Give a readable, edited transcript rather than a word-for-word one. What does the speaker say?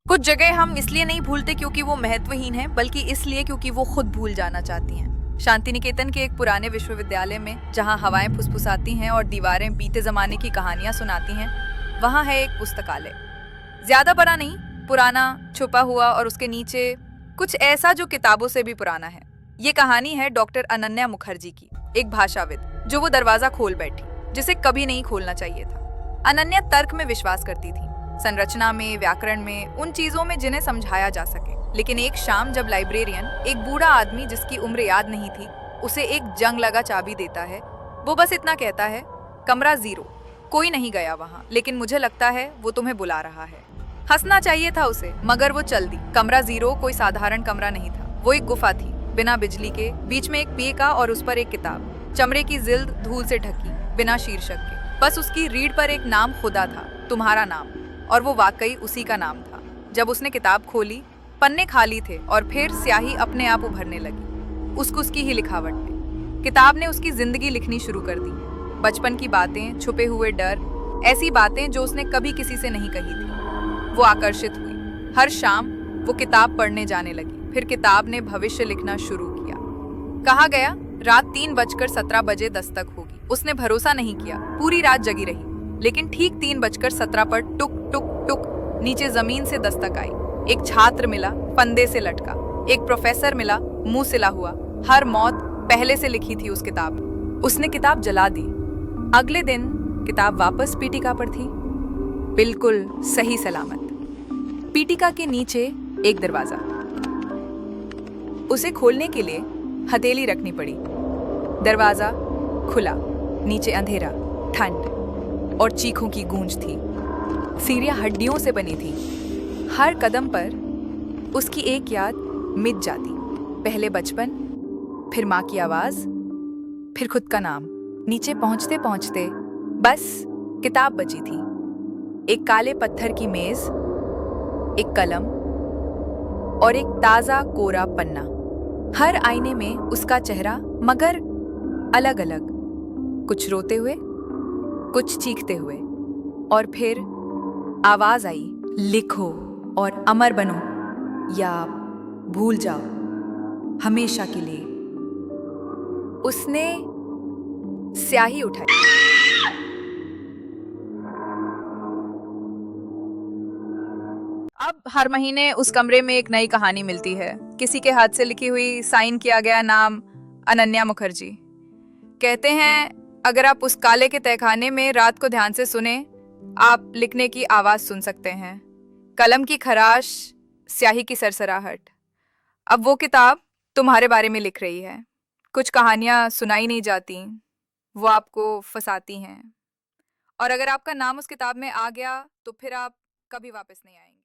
कुछ जगह हम इसलिए नहीं भूलते क्योंकि वो महत्वहीन है, बल्कि इसलिए क्योंकि वो खुद भूल जाना चाहती हैं। शांति निकेतन के एक पुराने विश्वविद्यालय में जहाँ हवाएं फुसफुसाती हैं और दीवारें बीते जमाने की कहानियां सुनाती हैं, वहाँ है एक पुस्तकालय। ज्यादा बड़ा नहीं, पुराना, छुपा हुआ, और उसके नीचे कुछ ऐसा जो किताबों से भी पुराना है। ये कहानी है डॉक्टर अनन्या मुखर्जी की, एक भाषाविद जो वो दरवाजा खोल बैठी जिसे कभी नहीं खोलना चाहिए था। अनन्या तर्क में विश्वास करती थी, संरचना में, व्याकरण में, उन चीजों में जिन्हें समझाया जा सके। लेकिन एक शाम जब लाइब्रेरियन, एक बूढ़ा आदमी जिसकी उम्र याद नहीं थी, उसे एक जंग लगा चाबी देता है, वो बस इतना कहता है, कमरा 0। कोई नहीं गया वहां, लेकिन मुझे लगता है वो तुम्हें बुला रहा है। हंसना चाहिए था उसे, मगर वो चल दी। कमरा 0 कोई साधारण कमरा नहीं था, वो एक गुफा थी, बिना बिजली के, बीच में एक पीका और उस पर एक किताब, चमड़े की जिल्द धूल से ढकी, बिना शीर्षक के। बस उसकी रीढ़ पर एक नाम खुदा था, तुम्हारा नाम। और वो वाकई उसी का नाम था। जब उसने किताब खोली, पन्ने खाली थे और फिर स्याही अपने आप उभरने लगी, उसकी ही लिखावट में। किताब ने उसकी जिंदगी लिखनी शुरू कर दी, बचपन की बातें, छुपे हुए डर, ऐसी बातें जो उसने कभी किसी से नहीं कही थी। वो आकर्षित हुई। हर शाम वो किताब पढ़ने जाने लगी। फिर किताब ने भविष्य लिखना शुरू किया। कहा गया रात 3:17 दस्तक होगी। उसने भरोसा नहीं किया, पूरी रात जगी रही। लेकिन ठीक 3:17 पर टुक टुक टुक नीचे जमीन से दस्तक आई। एक छात्र मिला, फंदे से लटका। एक प्रोफेसर मिला, मुंह सिला हुआ। हर मौत पहले से लिखी थी उस किताब में। उसने किताब जला दी। अगले दिन किताब वापस पीटिका पर थी, बिल्कुल सही सलामत। पीटिका के नीचे एक दरवाजा। उसे खोलने के लिए हथेली रखनी पड़ी। दरवाजा खुला। नीचे अंधेरा, ठंड और चीखों की गूंज थी। सीढ़ियां हड्डियों से बनी थी। हर कदम पर उसकी एक याद मिट जाती। पहले बचपन, फिर माँ की आवाज, फिर खुद का नाम। नीचे पहुंचते पहुंचते बस किताब बची थी। एक काले पत्थर की मेज, एक कलम और एक ताजा कोरा पन्ना। हर आईने में उसका चेहरा, मगर अलग अलग। कुछ रोते हुए, कुछ चीखते हुए। और फिर आवाज आई, लिखो और अमर बनो, या भूल जाओ हमेशा के लिए। उसने स्याही उठाई। अब हर महीने उस कमरे में एक नई कहानी मिलती है, किसी के हाथ से लिखी हुई, साइन किया गया नाम, अनन्या मुखर्जी। कहते हैं अगर आप उस काले के तहखाने में रात को ध्यान से सुने, आप लिखने की आवाज सुन सकते हैं। कलम की खराश, स्याही की सरसराहट। अब वो किताब तुम्हारे बारे में लिख रही है। कुछ कहानियां सुनाई नहीं जाती, वो आपको फंसाती हैं। और अगर आपका नाम उस किताब में आ गया तो फिर आप कभी वापस नहीं आएंगे।